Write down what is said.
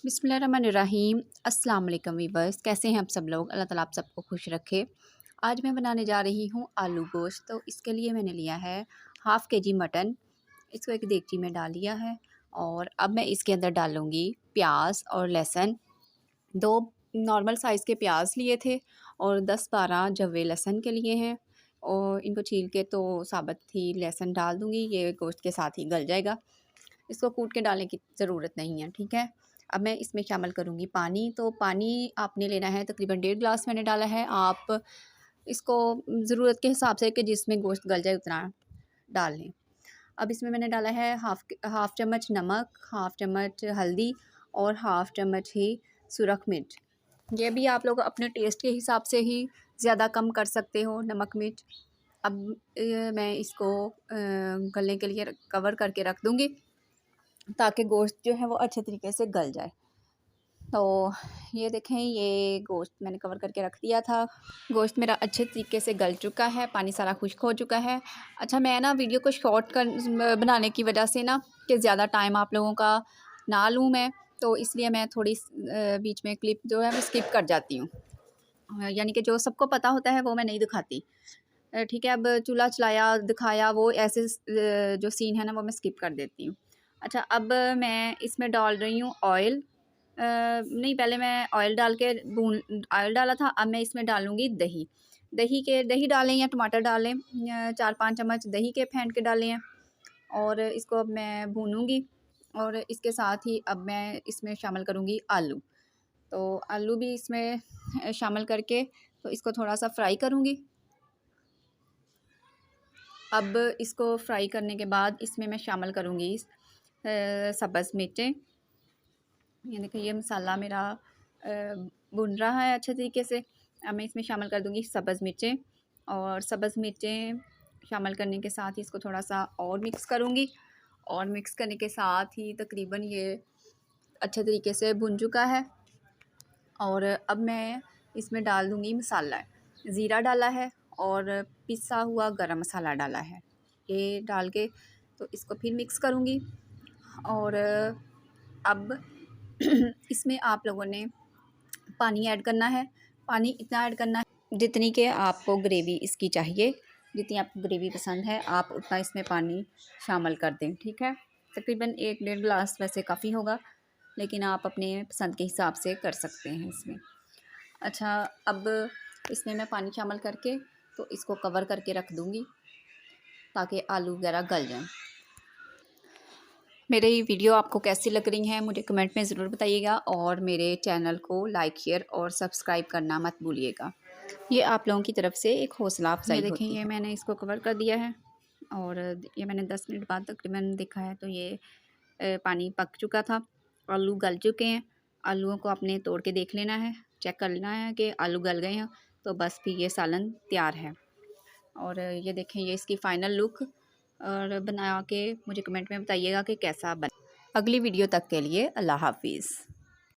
बिस्मिल्लाहिर्रहमानिर्रहीम। अस्सलाम वालेकुम वीवर्स, कैसे हैं आप सब लोग। अल्लाह ताला आप सबको खुश रखे। आज मैं बनाने जा रही हूँ आलू गोश्त। तो इसके लिए मैंने लिया है हाफ़ के जी मटन। इसको एक देगची में डाल लिया है और अब मैं इसके अंदर डालूँगी प्याज और लहसुन। 2 नॉर्मल साइज़ के प्याज लिए थे और 10-12 जवे लहसुन के लिए हैं और इनको छील के तो साबुत ही लहसुन डाल दूँगी। ये गोश्त के साथ ही गल जाएगा, इसको कूट के डालने की ज़रूरत नहीं है, ठीक है। अब मैं इसमें शामिल करूँगी पानी। तो पानी आपने लेना है तकरीबन 1.5 गिलास मैंने डाला है। आप इसको ज़रूरत के हिसाब से कि जिसमें गोश्त गल जाए उतना डाल लें। अब इसमें मैंने डाला है हाफ़ चम्मच नमक, हाफ़ चम्मच हल्दी और हाफ़ चम्मच ही सुरख मिर्च। ये भी आप लोग अपने टेस्ट के हिसाब से ही ज़्यादा कम कर सकते हो नमक मिर्च। अब मैं इसको गलने के लिए कवर करके रख दूँगी ताकि गोश्त जो है वो अच्छे तरीके से गल जाए। तो ये देखें, ये गोश्त मैंने कवर करके रख दिया था। गोश्त मेरा अच्छे तरीके से गल चुका है, पानी सारा खुश्क हो चुका है। अच्छा, मैं ना वीडियो को शॉर्ट कर बनाने की वजह से ना कि ज़्यादा टाइम आप लोगों का ना लूँ मैं, तो इसलिए मैं थोड़ी बीच में क्लिप जो है वो स्किप कर जाती हूँ। यानी कि जो सबको पता होता है वो मैं नहीं दिखाती। ठीक है, अब चूल्हा चलाया, दिखाया, वो ऐसे जो सीन है ना वो मैं स्किप कर देती हूँ। अच्छा, अब मैं इसमें डाल रही हूँ ऑयल। नहीं, पहले मैं ऑयल डाल के ऑयल डाला था। अब मैं इसमें डालूँगी दही। दही डालें या टमाटर डालें, 4-5 चम्मच दही के फेंट के डाले हैं और इसको अब मैं भूनूँगी और इसके साथ ही अब मैं इसमें शामिल करूँगी आलू। तो आलू भी इसमें शामिल करके तो इसको थोड़ा-सा फ्राई करूँगी। अब इसको फ्राई करने के बाद इसमें मैं शामिल करूँगी सब्ज़ मिर्चें। ये देखिए, ये मसाला मेरा भुन रहा है अच्छे तरीके से। अब मैं इसमें शामिल कर दूँगी सब्ज़ मिर्चें और सब्ज़ मिर्चें शामिल करने के साथ ही इसको थोड़ा-सा और मिक्स करूँगी और मिक्स करने के साथ ही तकरीबन ये अच्छे तरीके से भुन चुका है। और अब मैं इसमें डाल दूँगी मसाला। ज़ीरा डाला है और पिसा हुआ गरम मसाला डाला है। ये डाल के तो इसको फिर मिक्स करूँगी और अब इसमें आप लोगों ने पानी ऐड करना है। पानी इतना ऐड करना है जितनी कि आपको ग्रेवी इसकी चाहिए। जितनी आपको ग्रेवी पसंद है आप उतना इसमें पानी शामिल कर दें, ठीक है। तकरीबन 1-1.5 गिलास वैसे काफ़ी होगा, लेकिन आप अपने पसंद के हिसाब से कर सकते हैं इसमें। अच्छा, अब इसमें मैं पानी शामिल करके तो इसको कवर करके रख दूँगी ताकि आलू वगैरह गल जाएँ। मेरे ये वीडियो आपको कैसी लग रही हैं मुझे कमेंट में ज़रूर बताइएगा और मेरे चैनल को लाइक, शेयर और सब्सक्राइब करना मत भूलिएगा। ये आप लोगों की तरफ से एक हौसला अफ़ज़ाई होती है। ये देखें, ये मैंने इसको कवर कर दिया है और ये मैंने 10 मिनट बाद तकरीबन देखा है तो ये पानी पक चुका था, आलू गल चुके हैं। आलूओं को आपने तोड़ के देख लेना है, चेक कर लेना है कि आलू गल गए हैं, तो बस फिर ये सालन तैयार है। और ये देखें, ये इसकी फ़ाइनल लुक और बना के मुझे कमेंट में बताइएगा कि कैसा बना। अगली वीडियो तक के लिए अल्लाह हाफ़िज़।